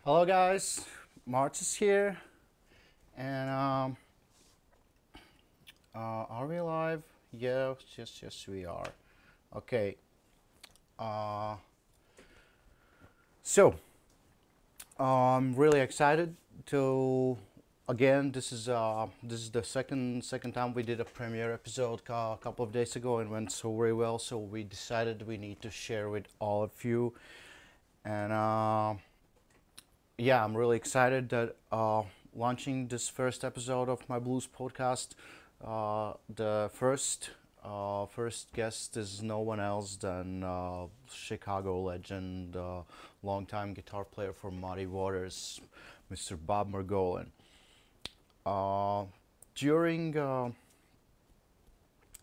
Hello, guys. Marcis here, and are we live? Yes, yes, yes, we are. Okay. Uh, so I'm really excited to. Again, this is the second time we did a premiere episode a couple of days ago and went so very well. So we decided we need to share with all of you, and yeah, I'm really excited that launching this first episode of my blues podcast. The first guest is no one else than Chicago legend, longtime guitar player for Muddy Waters, Mr. Bob Margolin. Uh, during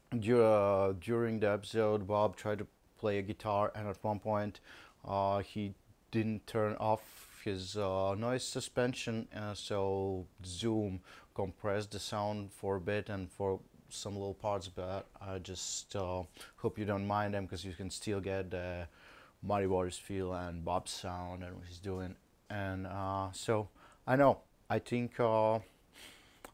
during the episode, Bob tried to play a guitar, and at one point, he didn't turn off his noise suspension, so Zoom compressed the sound for a bit and for some little parts. But I just hope you don't mind them because you can still get the Muddy Waters feel and Bob's sound and what he's doing. And so I know. I think.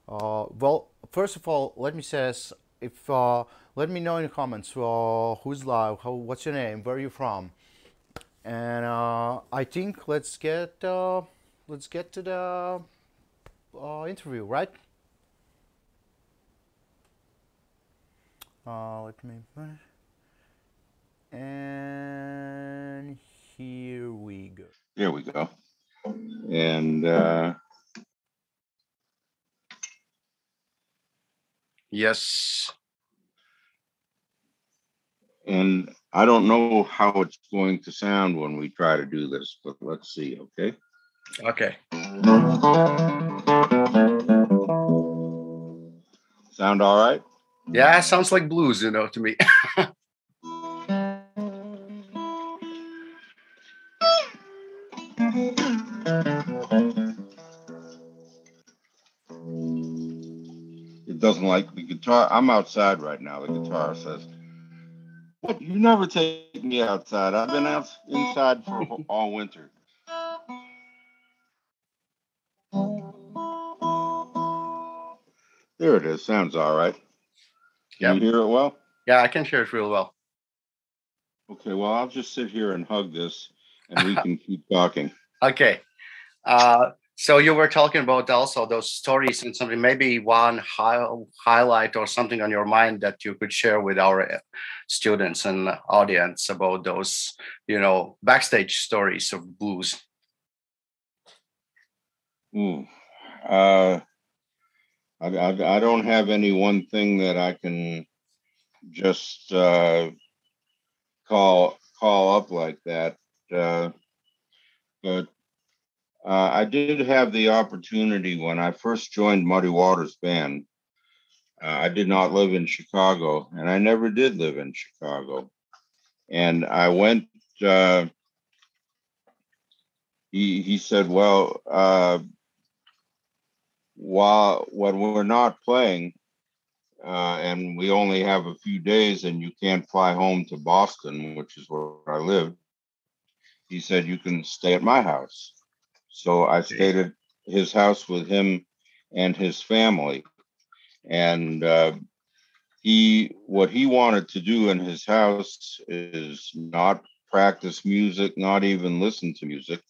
Well, first of all, let me say this. If let me know in the comments who's live, what's your name, where are you from, and I think let's get to the interview, right? Let me and here we go. Here we go. And Yes. and I don't know how it's going to sound when we try to do this, but let's see, okay? Okay. Sound all right? Yeah, sounds like blues, to me. It doesn't like the guitar. I'm outside right now. The guitar says, "What? You never take me outside. I've been out inside for all winter." There it is. Sounds all right. Can you Yep. hear it well? Yeah, I can hear it real well. Okay, well, I'll just sit here and hug this and we can keep talking. Okay. So you were talking about also those stories and something, maybe one highlight or something on your mind that you could share with our students and audience about those, backstage stories of blues. Ooh. Uh, I don't have any one thing that I can just call up like that. Uh, but I did have the opportunity when I first joined Muddy Waters Band. I did not live in Chicago, and I never did live in Chicago. And I went. He said, "Well, while when we're not playing, and we only have a few days, and you can't fly home to Boston, which is where I lived." He said, "You can stay at my house." So I Okay. stayed at his house with him and his family. And what he wanted to do in his house is not practice music, not even listen to music.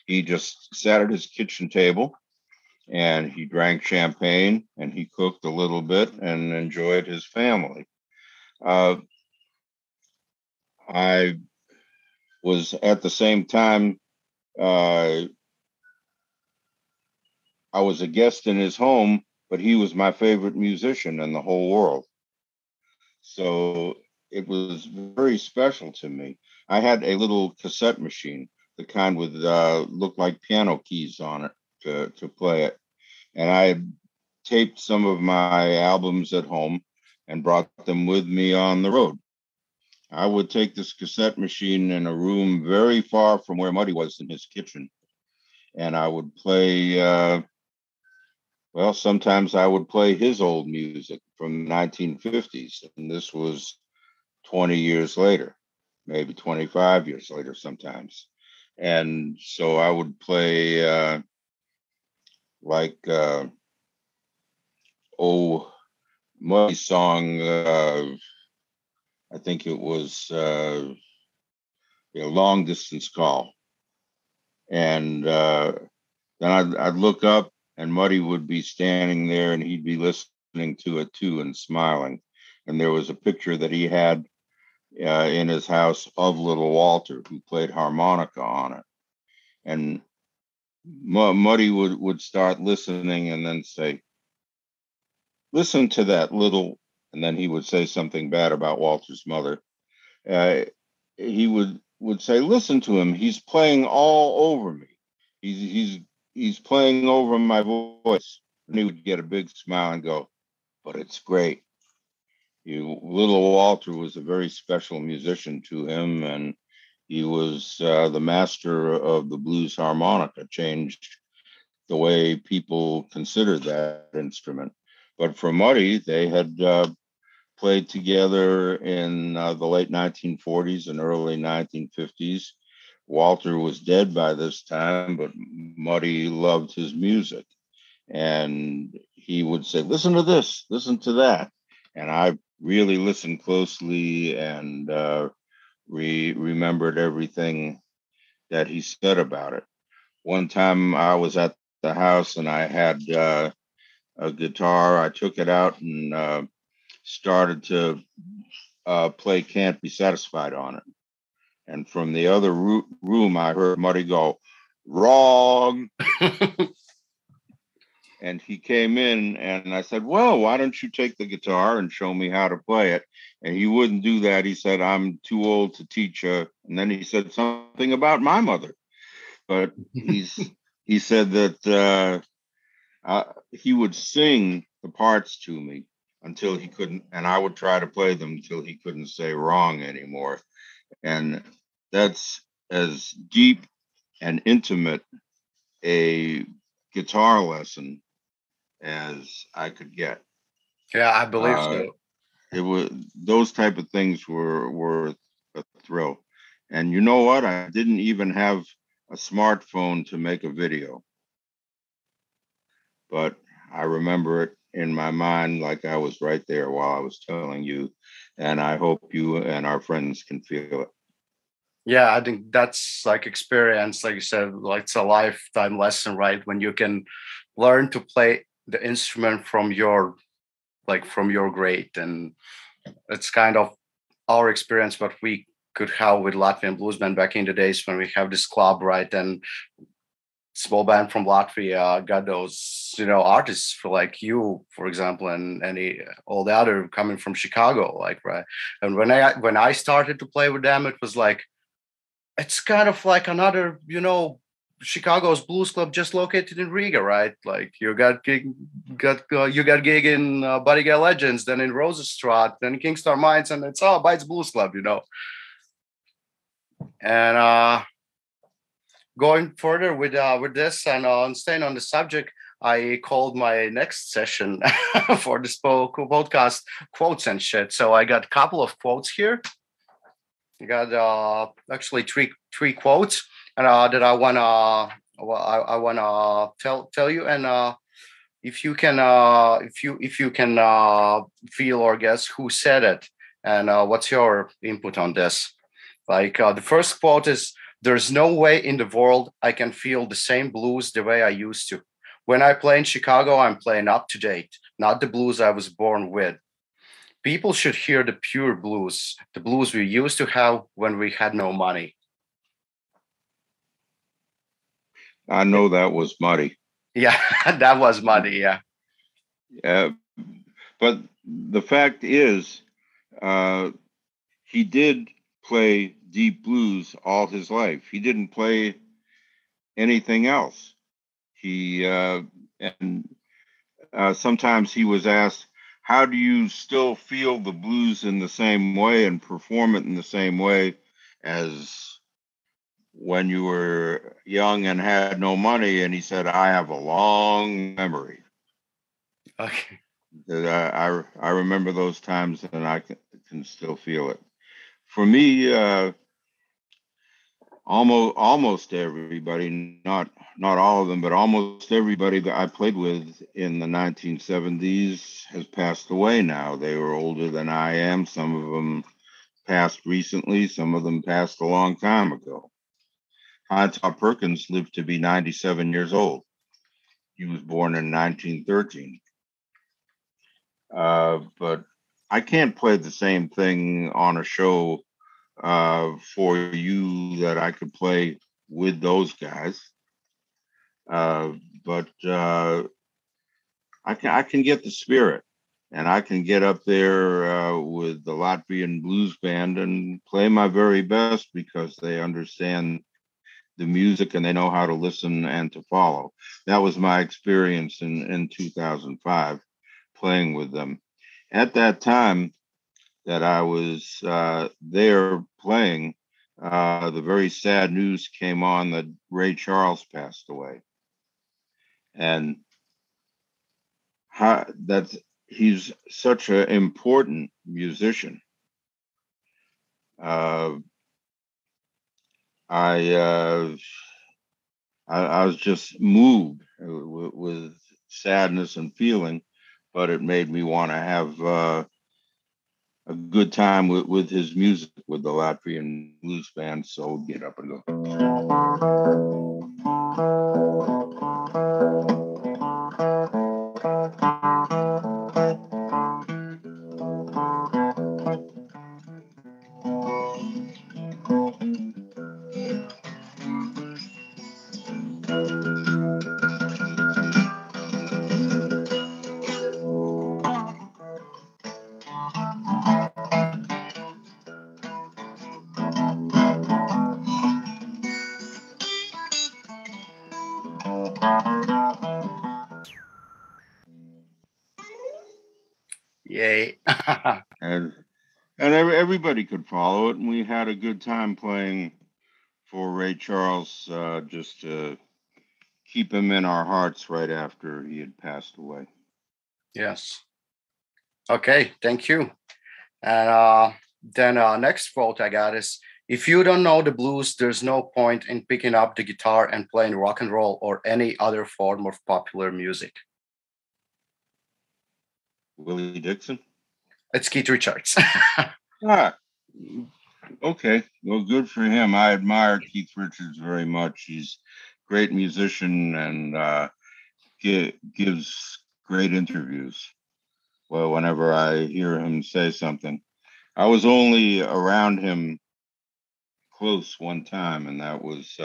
He just sat at his kitchen table and he drank champagne and he cooked a little bit and enjoyed his family. Uh, I was at the same time, uh, I was a guest in his home, but he was my favorite musician in the whole world. So it was very special to me. I had a little cassette machine, the kind with looked like piano keys on it to play it. And I taped some of my albums at home and brought them with me on the road. I would take this cassette machine in a room very far from where Muddy was in his kitchen, and I would play. Well, sometimes I would play his old music from the 1950s, and this was 20 years later, maybe 25 years later sometimes. And so I would play like Muddy's song. I think it was Long Distance Call, and then I'd look up, and Muddy would be standing there, and he'd be listening to it too and smiling. And there was a picture that he had in his house of little Walter, who played harmonica on it. And Muddy would start listening and then say, "Listen to that little," and then he would say something bad about Walter's mother. Uh, he would say, "Listen to him. He's playing all over me. He's playing over my voice." And he would get a big smile and go, "But it's great." Little Walter was a very special musician to him, and he was the master of the blues harmonica. Changed the way people considered that instrument. But for Muddy, they had played together in the late 1940s and early 1950s. Walter was dead by this time, but Muddy loved his music. And he would say, "Listen to this, listen to that." And I really listened closely and remembered everything that he said about it. One time I was at the house and I had a guitar. I took it out and started to play Can't Be Satisfied on it. And from the other room, I heard Muddy go, "Wrong." And he came in and I said, "Well, why don't you take the guitar and show me how to play it?" And he wouldn't do that. He said, "I'm too old to teach her." And then he said something about my mother. But he said that he would sing the parts to me until he couldn't, and I would try to play them until he couldn't say wrong anymore. And that's as deep and intimate a guitar lesson as I could get. Yeah, I believe so. It was those type of things were a thrill. And you know what? I didn't even have a smartphone to make a video, but I remember it in my mind like I was right there while I was telling you. And I hope you and our friends can feel it. Yeah, I think that's like experience, like you said, like it's a lifetime lesson, right? When you can learn to play the instrument from your great, and it's kind of our experience what we could have with Latvian bluesmen back in the days when we have this club, right? And small band from Latvia got those, artists for like you, for example, and any all the other coming from Chicago, like, right? And when I started to play with them, it was like it's kind of like another, Chicago's blues club just located in Riga, right? Like you got gig in Buddy Guy Legends, then in Rosestraat, then Kingstar Mines, and it's Bites Blues Club. And going further with this and staying on the subject, I called my next session for this podcast quotes and shit. So I got a couple of quotes here. I got actually three quotes, and that I wanna I wanna tell you, and if you can feel or guess who said it, and what's your input on this? Like the first quote is, "There's no way in the world I can feel the same blues the way I used to. When I play in Chicago, I'm playing up to date, not the blues I was born with. People should hear the pure blues, the blues we used to have when we had no money." I know that was Muddy. Yeah, that was Muddy. Yeah. Yeah, but the fact is, uh, he did play deep blues all his life. He didn't play anything else. He and sometimes he was asked, "How do you still feel the blues in the same way and perform it in the same way as when you were young and had no money?" And he said, "I have a long memory." Okay. I remember those times and I can still feel it. For me, almost everybody, not all of them, but almost everybody that I played with in the 1970s has passed away now. They were older than I am. Some of them passed recently. Some of them passed a long time ago. Todd Perkins lived to be 97 years old. He was born in 1913. But I can't play the same thing on a show for you that I could play with those guys. Uh, but I can get the spirit, and I can get up there with the Latvian blues band and play my very best because they understand the music and they know how to listen and to follow. That was my experience in 2005 playing with them. At that time that I was there playing, the very sad news came on that Ray Charles passed away, and that's he's such an important musician. Uh, I, uh, I was just moved with sadness and feeling, but it made me want to have a good time with his music with the Latvian blues band. So get up and Yay. and everybody could follow it, and we had a good time playing for Ray Charles, just to keep him in our hearts right after he had passed away. Yes. Okay, thank you. And then next quote I got is, if you don't know the blues, there's no point in picking up the guitar and playing rock and roll or any other form of popular music. Willie Dixon? It's Keith Richards. Ah, okay. Well, good for him. I admire Keith Richards very much. He's a great musician and gives great interviews. Well, whenever I hear him say something, I was only around him close one time, and that was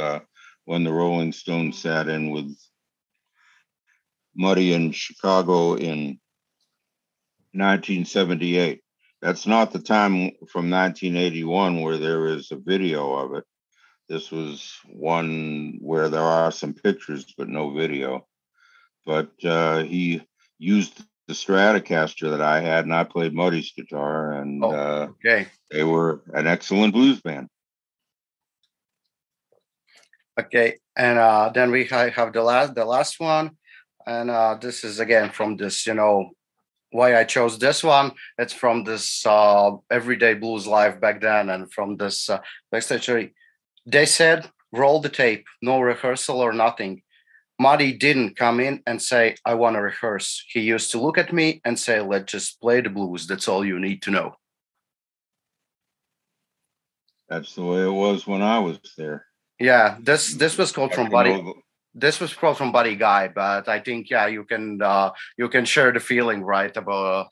when the Rolling Stones sat in with Muddy in Chicago in 1978. That's not the time from 1981 where there is a video of it. This was one where there are some pictures but no video. But he used the Stratocaster that I had, and I played Muddy's guitar, and Oh, okay. they were an excellent blues band. Okay, and then we have the last one, and this is again from this, why I chose this one. It's from this Everyday Blues Live back then, and from this backstage. They said, roll the tape, no rehearsal or nothing. Muddy didn't come in and say, I want to rehearse. He used to look at me and say, let's just play the blues. That's all you need to know. That's the way it was when I was there. Yeah, this was called from Buddy. Know, This was called from Buddy Guy, but I think you can share the feeling, right? About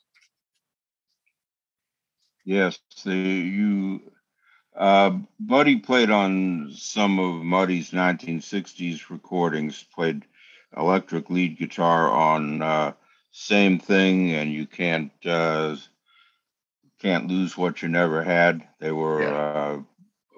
yes, Buddy played on some of Muddy's 1960s recordings. Played electric lead guitar on "Same Thing" and "You Can't Lose What You Never Had." They were, yeah.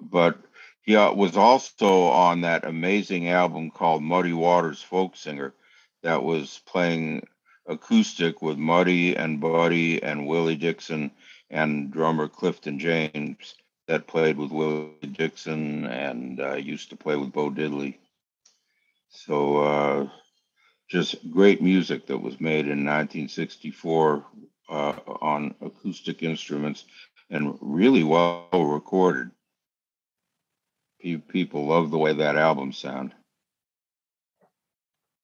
but he was also on that amazing album called Muddy Waters Folk Singer, that was playing acoustic with Muddy and Buddy and Willie Dixon and drummer Clifton James, that played with Willie Dixon and used to play with Bo Diddley. So just great music that was made in 1964 on acoustic instruments and really well recorded. People love the way that album sound.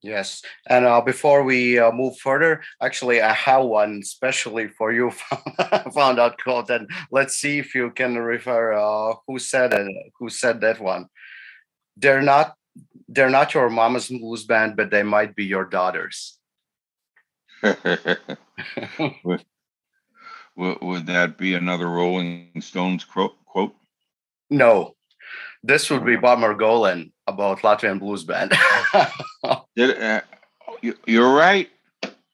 Yes. And before we move further, actually, I have one especially for you found out quote, and let's see if you can refer who said it, who said that one. They're not they're not your mama's blues band, but they might be your daughters. would, would that be another Rolling Stones quote? No, this would be Bob Margolin about Latvian blues band. You're right.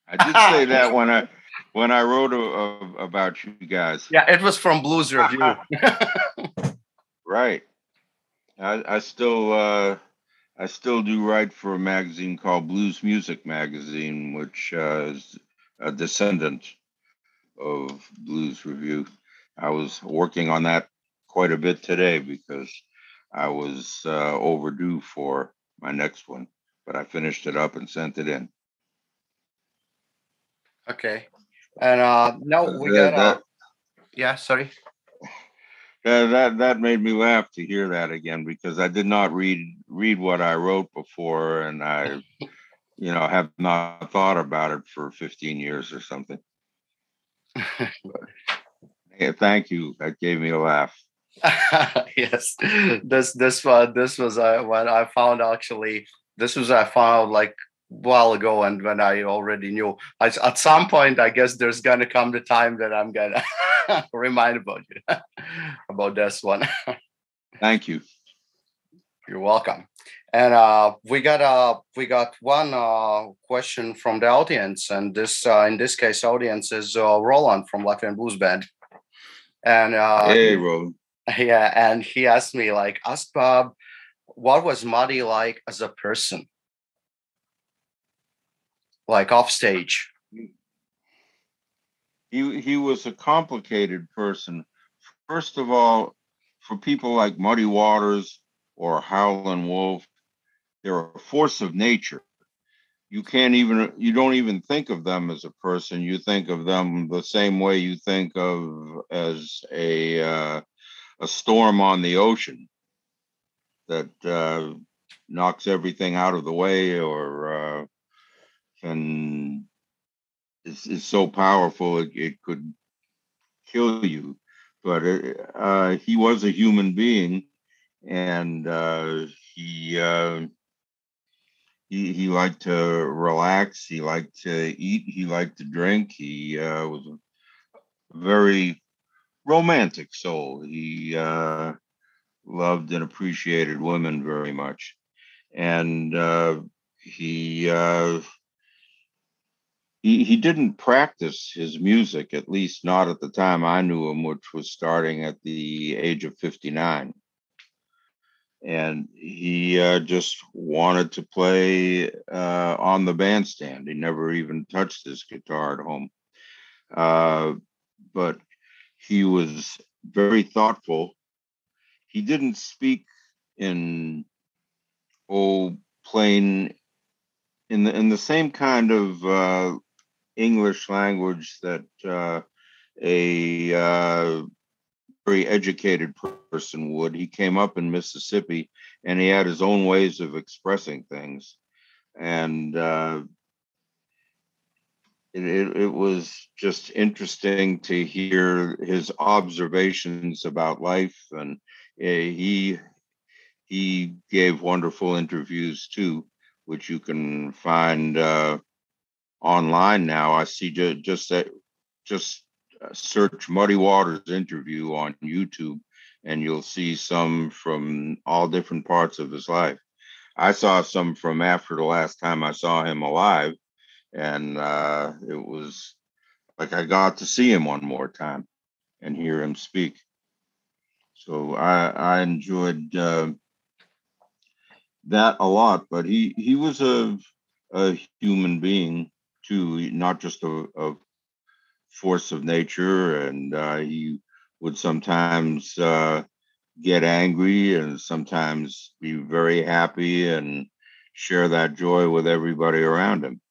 I did say that when I wrote about you guys. Yeah, it was from Blues Review. Right. I still do write for a magazine called Blues Music Magazine, which is a descendant of Blues Review. I was working on that quite a bit today because I was overdue for my next one, but I finished it up and sent it in. Okay. And now we got yeah, sorry. That made me laugh to hear that again, because I did not read what I wrote before, and I have not thought about it for 15 years or something. But, hey, thank you. That gave me a laugh. Yes, this was when I found actually this was I found like a while ago, and when I already knew at some point I guess there's gonna come the time that I'm gonna remind about you about this one. Thank you. You're welcome. And we got one question from the audience, and this in this case audience is Roland from Latvian Blues Band, and hey, Roland. yeah, and he asked me like, ask Bob, what was Muddy like as a person, like off stage? He was a complicated person. First of all, for people like Muddy Waters or Howlin' Wolf, they're a force of nature. You don't even think of them as a person. You think of them the same way you think of as a storm on the ocean that knocks everything out of the way, or can is so powerful it could kill you. But he was a human being, and he liked to relax. He liked to eat. He liked to drink. He was a very romantic soul. He loved and appreciated women very much, and he he didn't practice his music, at least not at the time I knew him, which was starting at the age of 59. And he just wanted to play on the bandstand. He never even touched his guitar at home. But he was very thoughtful. He didn't speak in plain in the same kind of English language that a very educated person would. He came up in Mississippi, and he had his own ways of expressing things, and it was just interesting to hear his observations about life, and he gave wonderful interviews too, which you can find online now. I see just search Muddy Waters interview on YouTube, and you'll see some from all different parts of his life. I saw some from after the last time I saw him alive, and it was like I got to see him one more time and hear him speak. So I enjoyed that a lot. But he was a human being too, not just a force of nature, and he would sometimes get angry and sometimes be very happy and share that joy with everybody around him.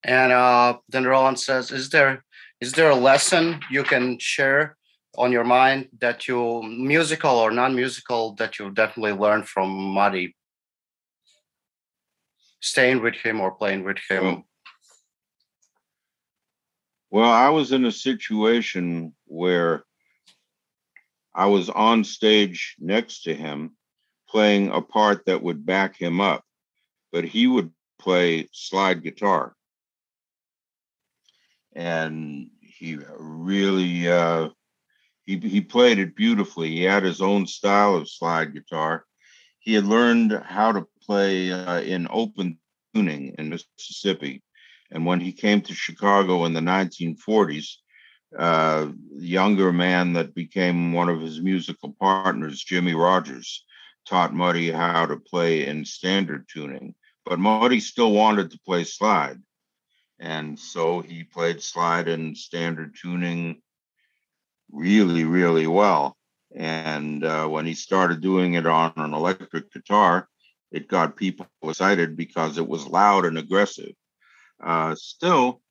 And then Roland says, is there a lesson you can share on your mind that you musical or non-musical that you definitely learned from Marty, staying with him or playing with him? Well, I was in a situation where I was on stage next to him playing a part that would back him up, but he would play slide guitar. And he really he played it beautifully. He had his own style of slide guitar. He had learned how to play in open tuning in Mississippi. And when he came to Chicago in the 1940s, younger man that became one of his musical partners, Jimmy Rogers, taught Muddy how to play in standard tuning. But Muddy still wanted to play slide. And so he played slide in standard tuning really, really well. And when he started doing it on an electric guitar, it got people excited because it was loud and aggressive. Still,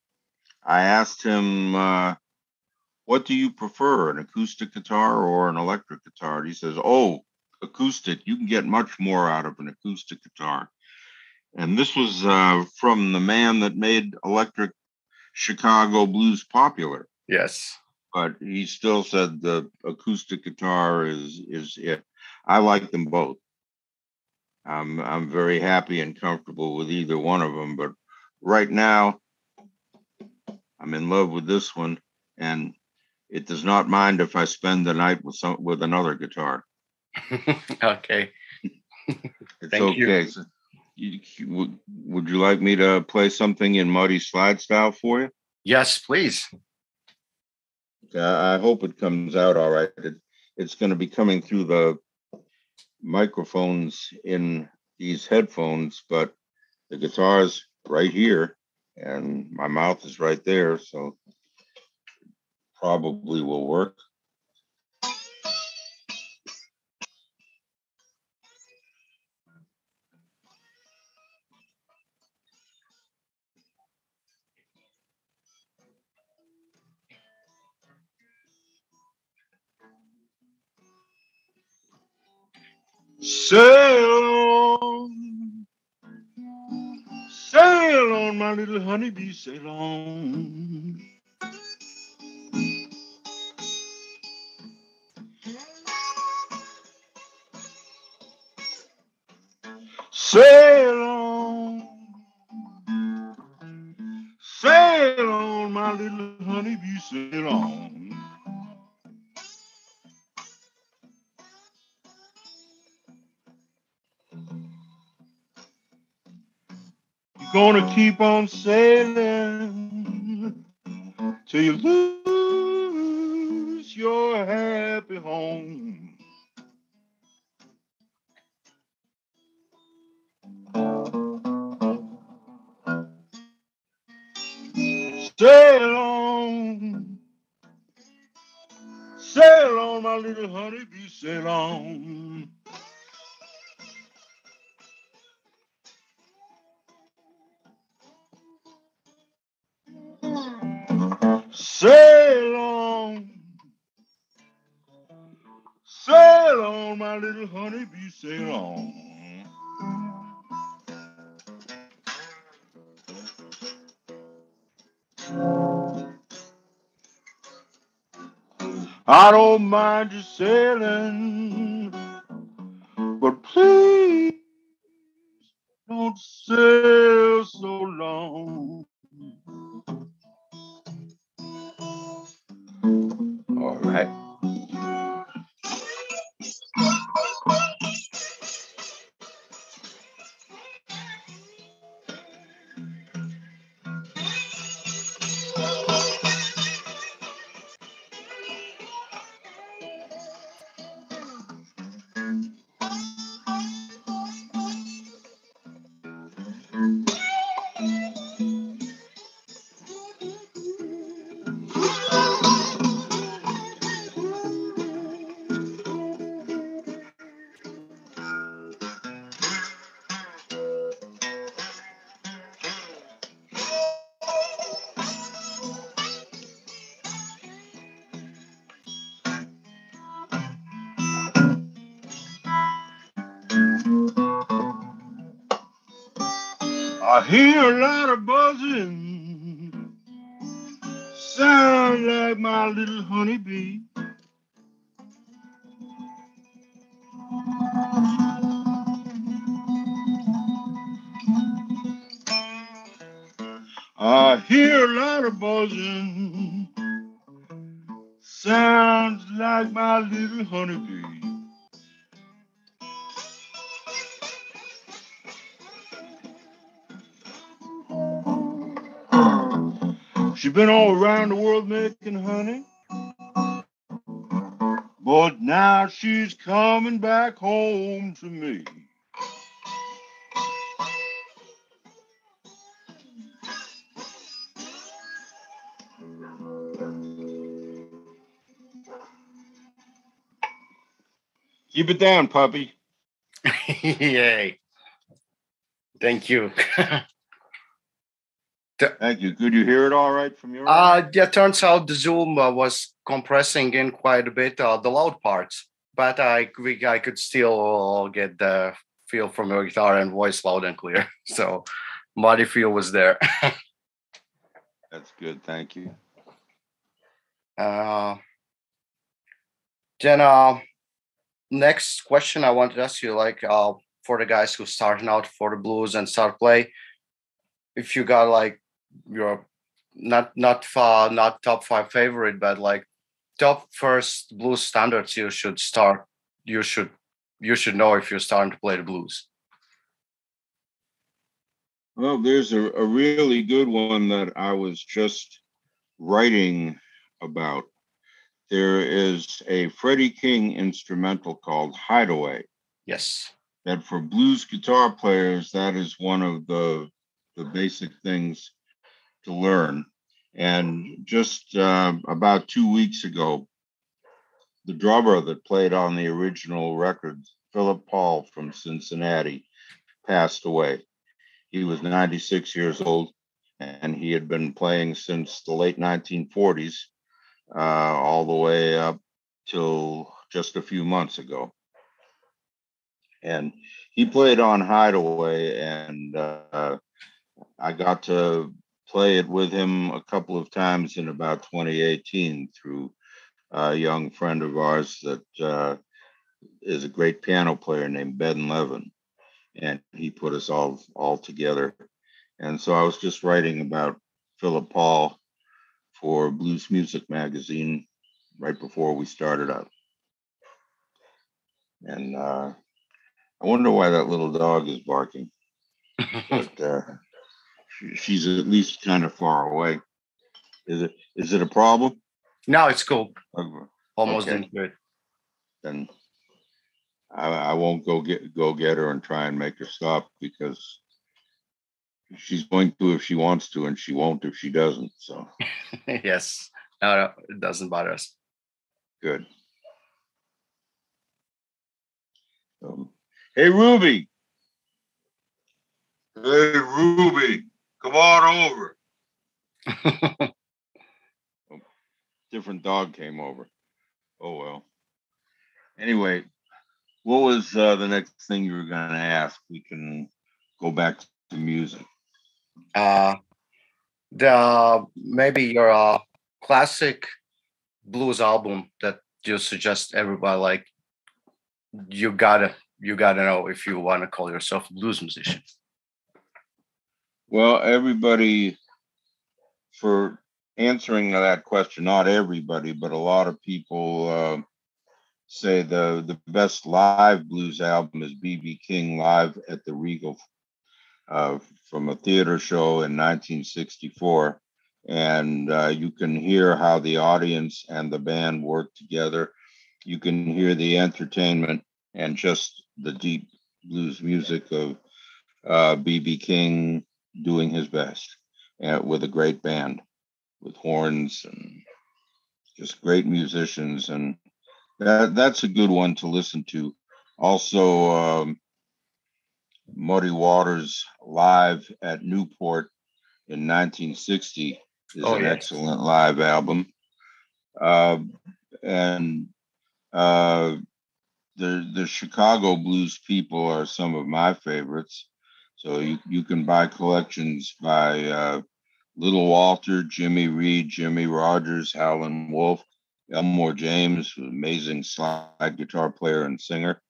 I asked him, what do you prefer, an acoustic guitar or an electric guitar? And he says, oh, acoustic. You can get much more out of an acoustic guitar. And this was from the man that made electric Chicago blues popular. Yes. But he still said the acoustic guitar is it. I like them both. I'm very happy and comfortable with either one of them. But right now, I'm in love with this one, and it does not mind if I spend the night with another guitar. Okay. It's Thank okay. you. So would you like me to play something in Muddy slide style for you? Yes, please. I hope it comes out all right. It's going to be coming through the microphones in these headphones, but the guitar's right here and my mouth is right there, so probably will work. Sail on, sail on, my little honeybee, sail on. Sail on, sail on, my little honeybee, sail on. You're gonna keep on sailing till you lose your happy home. Sail on, sail on, my little honeybee, sail on. Sail on, sail on, my little honeybee, sail on. I don't mind you sailing, but please don't sail so long. All right. I hear a lot of buzzing, sound like my little honeybee. I hear a lot of buzzing, sounds like my little honeybee. She's been all around the world making honey, but now she's coming back home to me. Keep it down, puppy. Yay. Thank you. Thank you. Could you hear it all right from your end? Yeah, turns out the Zoom was compressing in quite a bit the loud parts, but I could still get the feel from your guitar and voice loud and clear. So body feel was there. That's good. Thank you. Then next question I wanted to ask you, like for the guys who starting out for the blues and start play, if you got like your not top five favorite, but like top first blues standards you should know if you're starting to play the blues. Well, there's a really good one that I was just writing about. There is a Freddie King instrumental called Hideaway. Yes. That for blues guitar players, that is one of the basic things to learn. And just about 2 weeks ago, the drummer that played on the original record, Philip Paul from Cincinnati, passed away. He was 96 years old, and he had been playing since the late 1940s, all the way up till just a few months ago. And he played on Hideaway, and I got to play it with him a couple of times in about 2018 through a young friend of ours that is a great piano player named Ben Levin, and he put us all together. And so I was just writing about Philip Paul for Blues Music magazine right before we started out. And I wonder why that little dog is barking, but she's at least kind of far away. Is it a problem? No, it's cool. Almost Okay. into it. Then I won't go get her and try and make her stop, because she's going to if she wants to, and she won't if she doesn't. So Yes. No, it doesn't bother us. good. Hey, Ruby. Hey, Ruby. Come on over. Different dog came over. Oh, well. Anyway, what was the next thing you were going to ask? We can go back to music. Maybe your classic blues album that you suggest everybody, like you gotta know if you want to call yourself a blues musician. Well, everybody, for answering that question, not everybody, but a lot of people say the best live blues album is B.B. King live at the Regal from a theater show in 1964. And you can hear how the audience and the band work together. You can hear the entertainment and just the deep blues music of B.B. King doing his best with a great band with horns and just great musicians. And that's a good one to listen to. Also, Muddy Waters live at Newport in 1960 is an excellent live album. And the Chicago blues people are some of my favorites. So you can buy collections by Little Walter, Jimmy Reed, Jimmy Rogers, Howlin' Wolf, Elmore James, amazing slide guitar player and singer.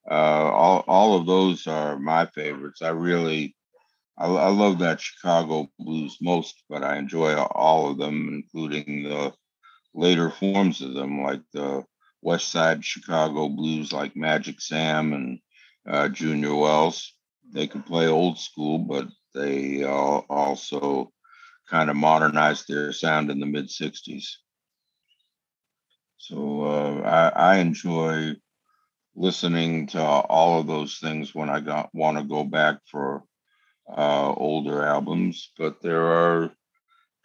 All of those are my favorites. I love that Chicago blues most, but I enjoy all of them, including the later forms of them, like the West Side Chicago blues, like Magic Sam and Junior Wells. They can play old school, but they also kind of modernized their sound in the mid 60s. So I enjoy listening to all of those things when I want to go back for older albums, but there are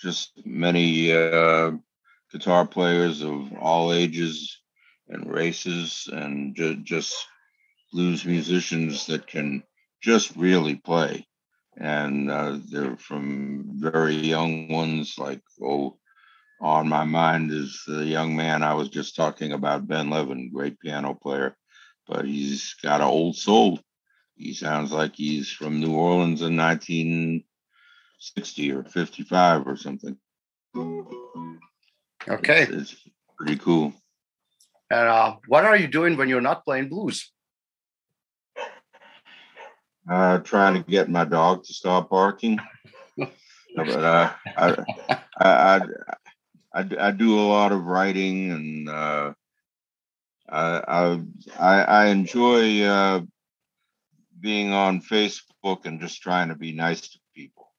just many guitar players of all ages and races and just blues musicians that can just really play. And they're from very young ones, like, on my mind is the young man I was just talking about, Ben Levin, great piano player, but he's got an old soul. He sounds like he's from New Orleans in 1960 or 55 or something. Okay. It's pretty cool. And what are you doing when you're not playing blues? Trying to get my dog to stop barking. But I do a lot of writing, and I enjoy being on Facebook and just trying to be nice to people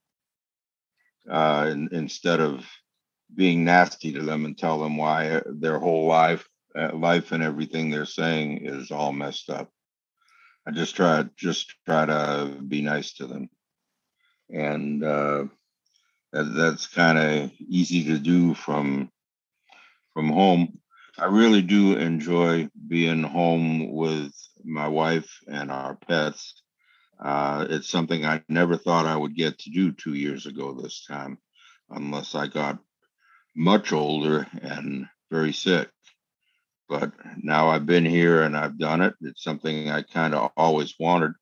instead of being nasty to them and tell them why their whole life and everything they're saying is all messed up. I just try to be nice to them, and that's kind of easy to do from home. I really do enjoy being home with my wife and our pets. It's something I never thought I would get to do 2 years ago this time, unless I got much older and very sick. But now I've been here and I've done it. It's something I kind of always wanted.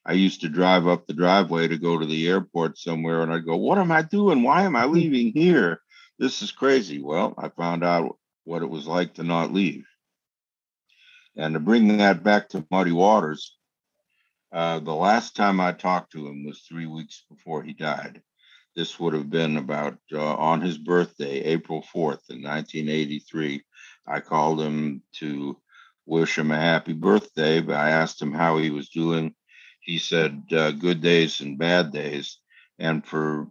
I used to drive up the driveway to go to the airport somewhere, and I'd go, "What am I doing? Why am I leaving here? This is crazy." Well, I found out what it was like to not leave. And to bring that back to Muddy Waters, the last time I talked to him was 3 weeks before he died. This would have been about on his birthday, April 4th in 1983. I called him to wish him a happy birthday, but I asked him how he was doing. He said good days and bad days. And for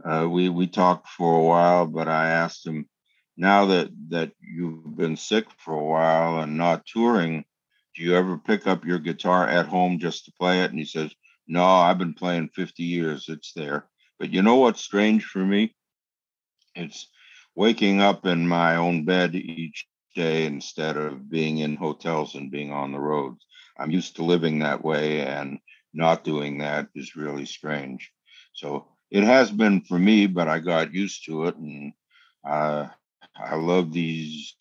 we talked for a while, but I asked him, now that you've been sick for a while and not touring, do you ever pick up your guitar at home just to play it? And he says, no, I've been playing 50 years. It's there. But you know what's strange for me? It's waking up in my own bed each day instead of being in hotels and being on the road. I'm used to living that way, and not doing that is really strange. So it has been for me, but I got used to it, and I love these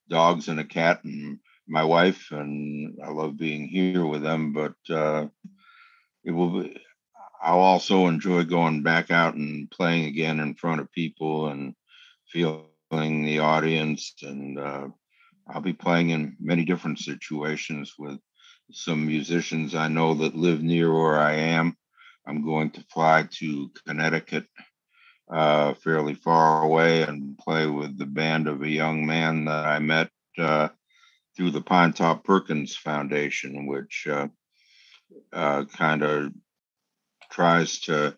dogs and a cat and my wife, and I love being here with them. But it will be, I'll also enjoy going back out and playing again in front of people and feeling the audience. And I'll be playing in many different situations with some musicians I know that live near where I am. I'm going to fly to Connecticut, fairly far away, and play with the band of a young man that I met through the Pine Top Perkins Foundation, which kind of tries to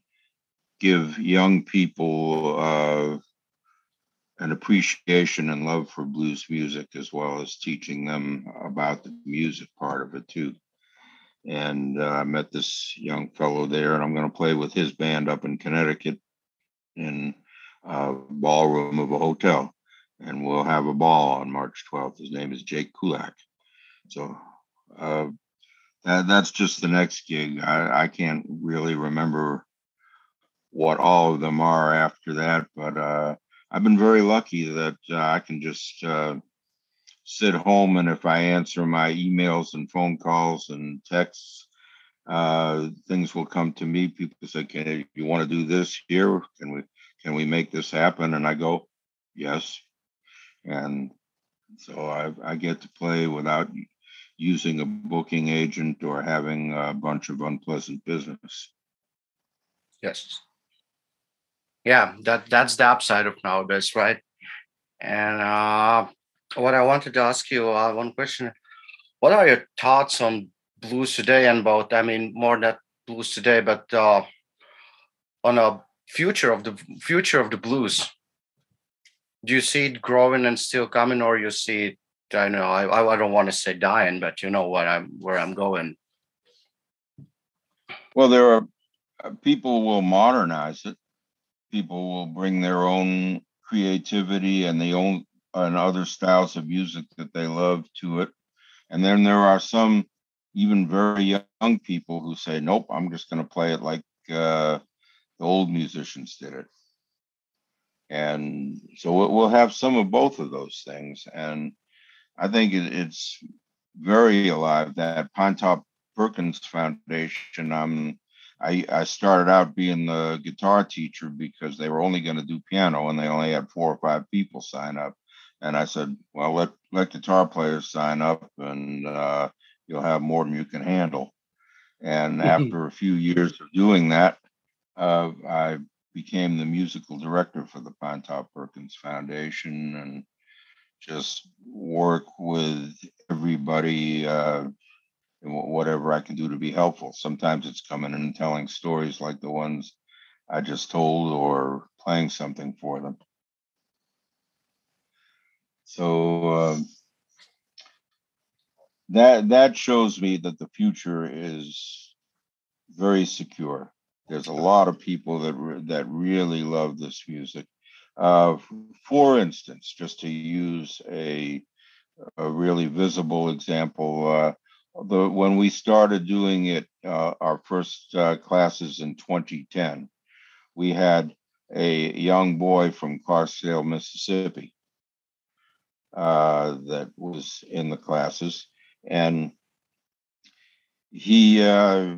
give young people an appreciation and love for blues music, as well as teaching them about the music part of it too. And I met this young fellow there, and I'm going to play with his band up in Connecticut in a ballroom of a hotel. And we'll have a ball on March 12th. His name is Jake Kulak. So that's just the next gig. I can't really remember what all of them are after that, but I've been very lucky that I can just sit home, and if I answer my emails and phone calls and texts, Things will come to me. People say, "Can you want to do this here? Can we make this happen?" And I go, "Yes." And so I get to play without using a booking agent or having a bunch of unpleasant business. Yes. Yeah, that's the upside of nowadays, right? And what I wanted to ask you, one question: what are your thoughts on blues today, and about, I mean, more not blues today, but on a future of the blues? Do you see it growing and still coming, or you see it? I know I don't want to say dying, but you know what where I'm going. Well, there are people will modernize it. People will bring their own creativity and and other styles of music that they love to it. And then there are some even very young people who say, "Nope, I'm just going to play it like the old musicians did it." And so we'll have some of both of those things. And I think it's very alive. That Pontop Perkins Foundation. I started out being the guitar teacher because they were only going to do piano, and they only had 4 or 5 people sign up. And I said, "Well, let guitar players sign up, and you'll have more than you can handle." And after a few years of doing that, I became the musical director for the Pontop Perkins Foundation, and just work with everybody, and whatever I can do to be helpful. Sometimes it's coming in and telling stories like the ones I just told, or playing something for them. So that shows me that the future is very secure. There's a lot of people that really love this music. Uh, for instance, just to use a really visible example. When we started doing it, our first classes in 2010, we had a young boy from Clarksdale, Mississippi, that was in the classes, and he uh,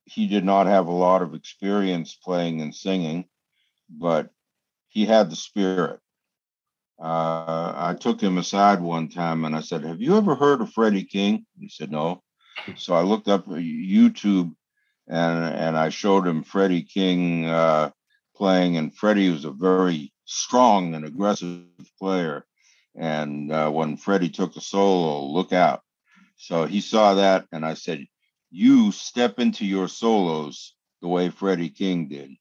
he did not have a lot of experience playing and singing, but he had the spirit. I took him aside one time and I said, "Have you ever heard of Freddie King?" He said, "No." So I looked up YouTube, and I showed him Freddie King playing, and Freddie was a very strong and aggressive player. And when Freddie took a solo, look out. So he saw that, and I said, "You step into your solos the way Freddie King did.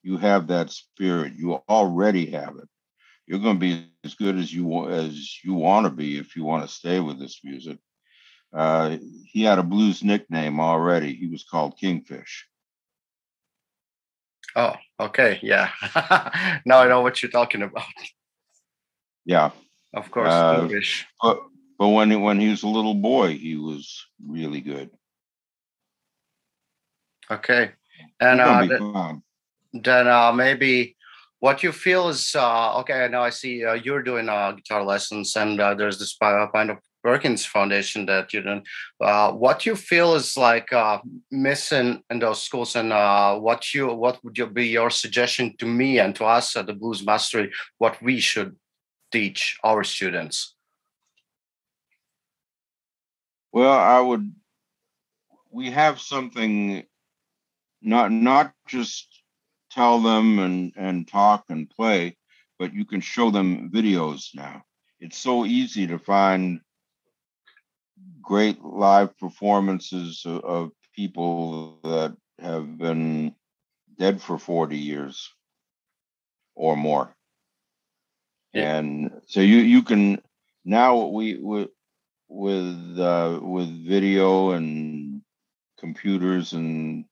You have that spirit. You already have it. You're going to be as good as you want to be if you want to stay with this music." Uh, he had a blues nickname already. He was called Kingfish. Oh, okay, yeah. Now I know what you're talking about. Yeah. Of course, Uh, English. but but when he was a little boy, he was really good. Okay, and You're going to be fine. then maybe what you feel is okay. Now I see you're doing guitar lessons, and there's this kind of Perkins Foundation that you're doing. What you feel is like missing in those schools, and what would you be your suggestion to me and to us at the Blues Mastery? What we should teach our students? Well, we have something, not just tell them and talk and play, but you can show them videos now. It's so easy to find great live performances of people that have been dead for 40 years or more. Yeah. And so you can now, with video and computers and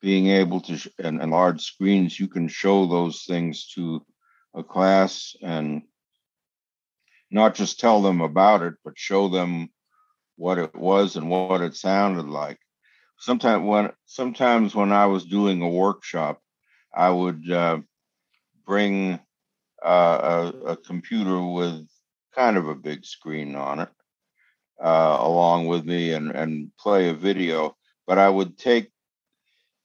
being able to and large screens, you can show those things to a class, and not just tell them about it, but show them what it was and what it sounded like. Sometimes when I was doing a workshop, I would bring a computer with kind of a big screen on it along with me, and play a video. but I would take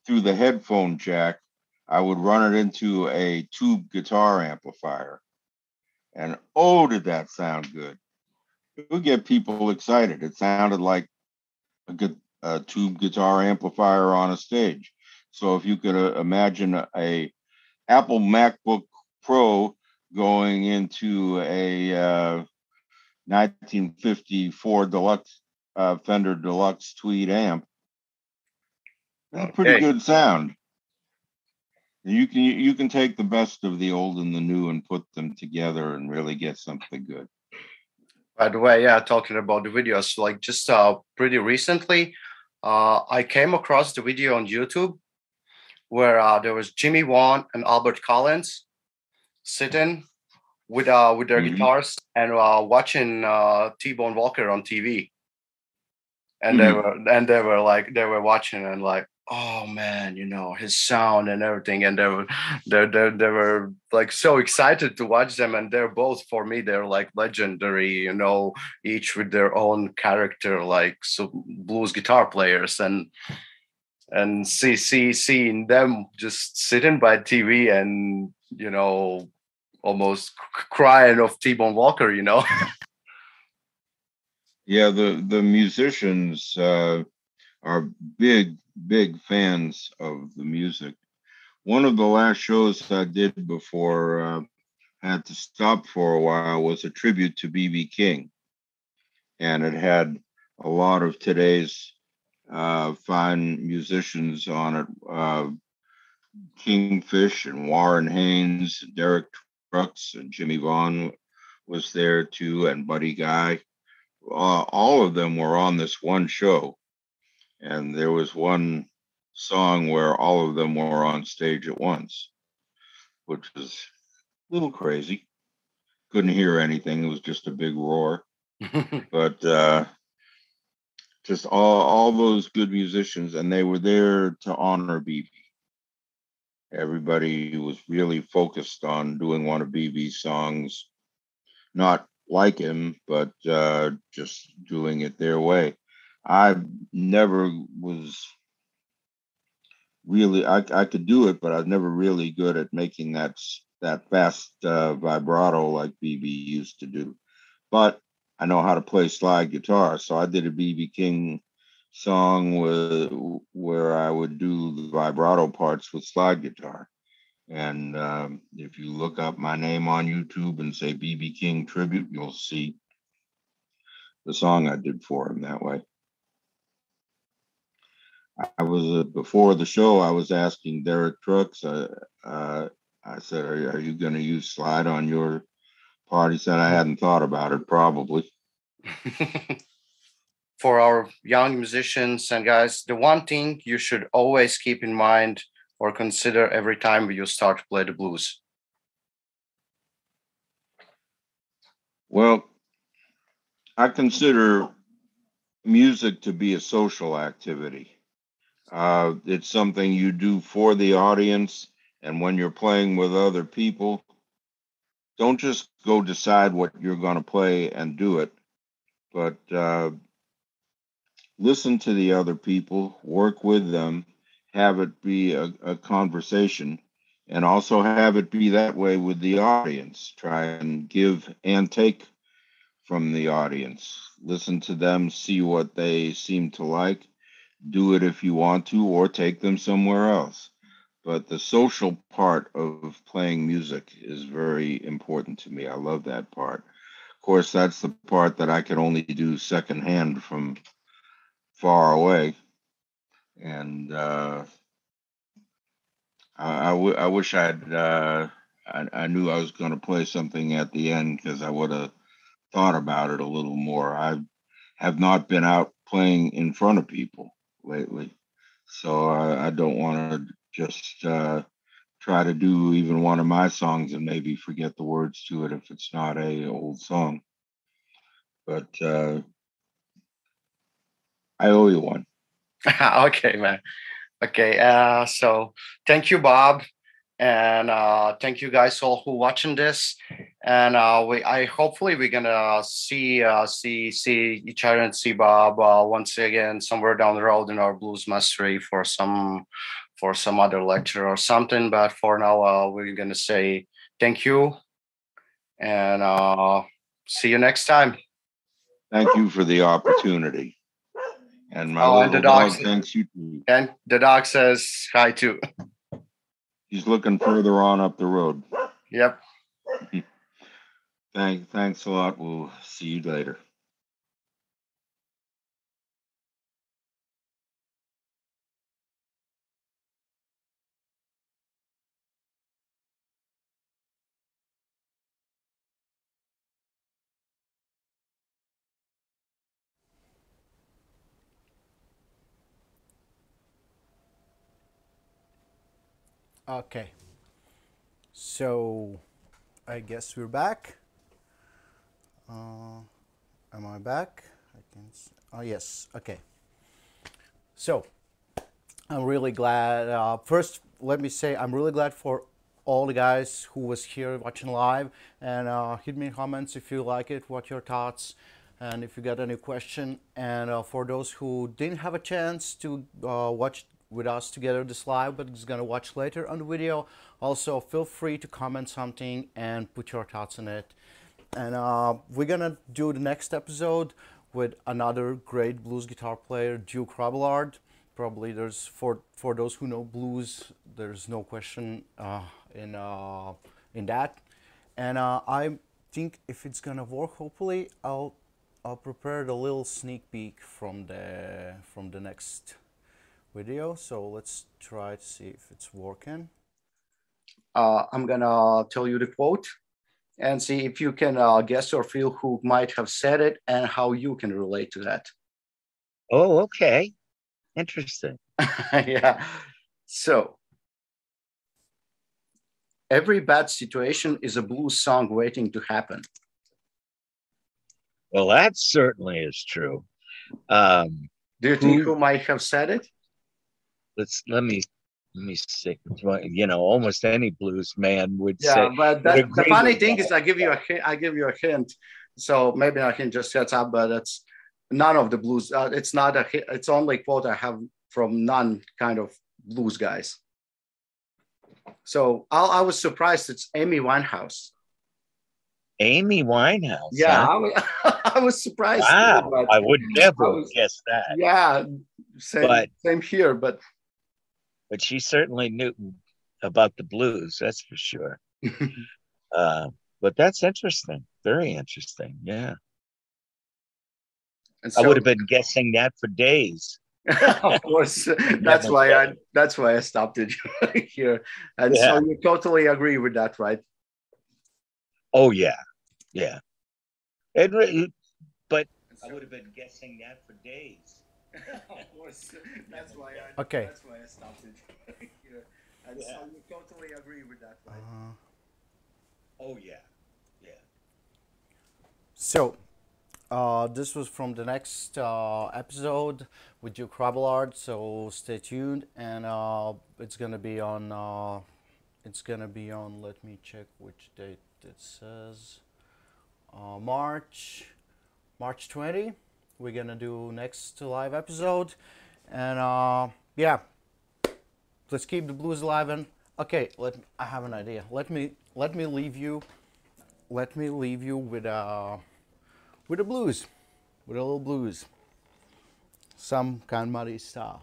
through the headphone jack, I would run it into a tube guitar amplifier. And oh, did that sound good. It would get people excited. It sounded like a good tube guitar amplifier on a stage. So if you could imagine a Apple MacBook Pro going into a 1954 Deluxe Fender Deluxe Tweed amp, that's a pretty Okay. good sound. You can take the best of the old and the new and put them together and really get something good. By the way, yeah, talking about the videos, like just pretty recently, I came across the video on YouTube where there was Jimmy Vaughn and Albert Collins sitting with their Mm-hmm. guitars and watching T-Bone Walker on TV, and they were watching and like, oh man, you know, his sound and everything, and they were like so excited to watch them, and they're both, for me, they're like legendary, you know, each with their own character, like so blues guitar players, and seeing them just sitting by TV and, you know, almost crying of T-Bone Walker, you know. Yeah, the musicians are big fans of the music. One of the last shows I did before had to stop for a while was a tribute to B.B. King, and it had a lot of today's fine musicians on it. Kingfish and Warren Haynes, Derek Trucks, and Jimmy Vaughn was there too, and Buddy Guy. All of them were on this one show, and there was one song where all of them were on stage at once, which was a little crazy. Couldn't hear anything; it was just a big roar. But just all those good musicians, and they were there to honor BB. Everybody was really focused on doing one of BB's songs, not like him, but just doing it their way. I never was really, I could do it, but I was never really good at making that fast vibrato like BB used to do. But I know how to play slide guitar, so I did a BB King song where I would do the vibrato parts with slide guitar. And if you look up my name on YouTube and say BB King tribute, you'll see the song I did for him that way. I was before the show, I was asking Derek Trucks. I said, "Are you going to use slide on your part?" He said, "I hadn't thought about it. Probably." For our young musicians and guys, the one thing you should always keep in mind or consider every time you start to play the blues. Well, I consider music to be a social activity. It's something you do for the audience, and when you're playing with other people, don't just go decide what you're going to play and do it, but listen to the other people, work with them, have it be a conversation, and also have it be that way with the audience. Try and give and take from the audience. Listen to them, see what they seem to like, do it if you want to, or take them somewhere else. But the social part of playing music is very important to me. I love that part. Of course, that's the part that I can only do secondhand from far away. And I wish I knew I was going to play something at the end because I would have thought about it a little more. I have not been out playing in front of people lately, so I don't want to just try to do even one of my songs and maybe forget the words to it if it's not a old song. But I owe you one. Okay, man. Okay, so thank you, Bob, and thank you guys all who watching this. And I hopefully we're gonna see each other and see Bob once again somewhere down the road in our blues mastery for some other lecture or something. But for now, we're gonna say thank you and see you next time. Thank you for the opportunity. And my Oh, and little dog thanks you too. And the dog says hi too. He's looking further on up the road. Yep. Thanks a lot. We'll see you later. Okay, so I guess we're back. Am I back? I can. Oh yes. Okay. So I'm really glad. First, let me say I'm really glad for all the guys who was here watching live, and hit me in comments if you like it, what your thoughts, and if you got any question. And for those who didn't have a chance to watch with us together this live, but is gonna watch later on the video, also feel free to comment something and put your thoughts on it. And we're gonna do the next episode with another great blues guitar player, Duke Robillard. Probably there's for those who know blues, there's no question in that. And I think if it's gonna work, hopefully I'll prepare the little sneak peek from the next video. So let's try to see if it's working. I'm gonna tell you the quote and see if you can guess or feel who might have said it and how you can relate to that. Oh, okay. Interesting. Yeah. So, every bad situation is a blues song waiting to happen. Well, that certainly is true. Do you think who might have said it? Let me see. You know, almost any blues man would say. Yeah, but the funny thing is, I give you a hint. So maybe I can just set up, but it's none of the blues. It's not a hit. It's only quote I have from none kind of blues guys. So I was surprised. It's Amy Winehouse. Amy Winehouse. Yeah, huh? I was surprised. Wow, Too, I would never guess that. Yeah, same here. But she certainly knew about the blues. That's for sure. But that's interesting. Very interesting. Yeah. So, I would have been guessing that for days. Of course, that's why I stopped it here. And so you totally agree with that, right? Oh yeah, yeah. But I would have been guessing that for days. Of course, that's why I stopped it here. And so you totally agree with that, right? Oh yeah, yeah. So. This was from the next episode with Duke Robillard, so stay tuned, and it's gonna be on. Let me check which date it says. March 20. We're gonna do next live episode, and yeah, let's keep the blues alive. And okay, I have an idea. Let me leave you. Let me leave you with a blues, with a little blues, some kind of muddy style.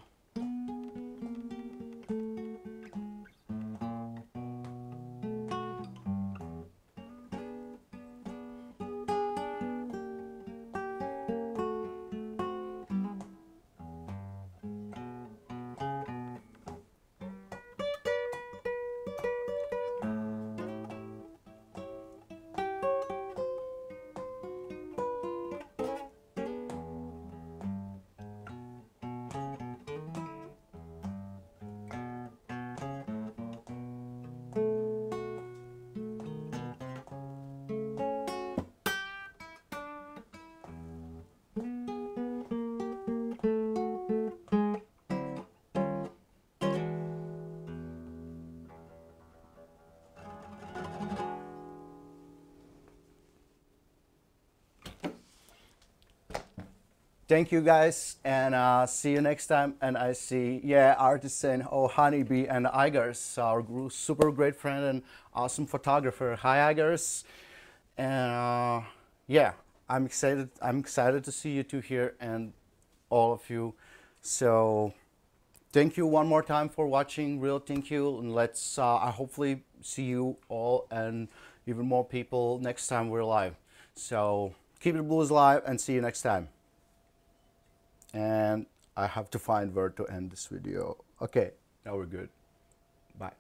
thank you guys, and see you next time. And I see, yeah, Artisan, oh, Honeybee, and Igers, our super great friend and awesome photographer. Hi, Igers. And yeah, I'm excited. I'm excited to see you two here and all of you. So thank you one more time for watching. Real thank you, and let's I hopefully see you all and even more people next time we're live. So keep the blues alive and see you next time. And I have to find where to end this video. Okay, now we're good. Bye.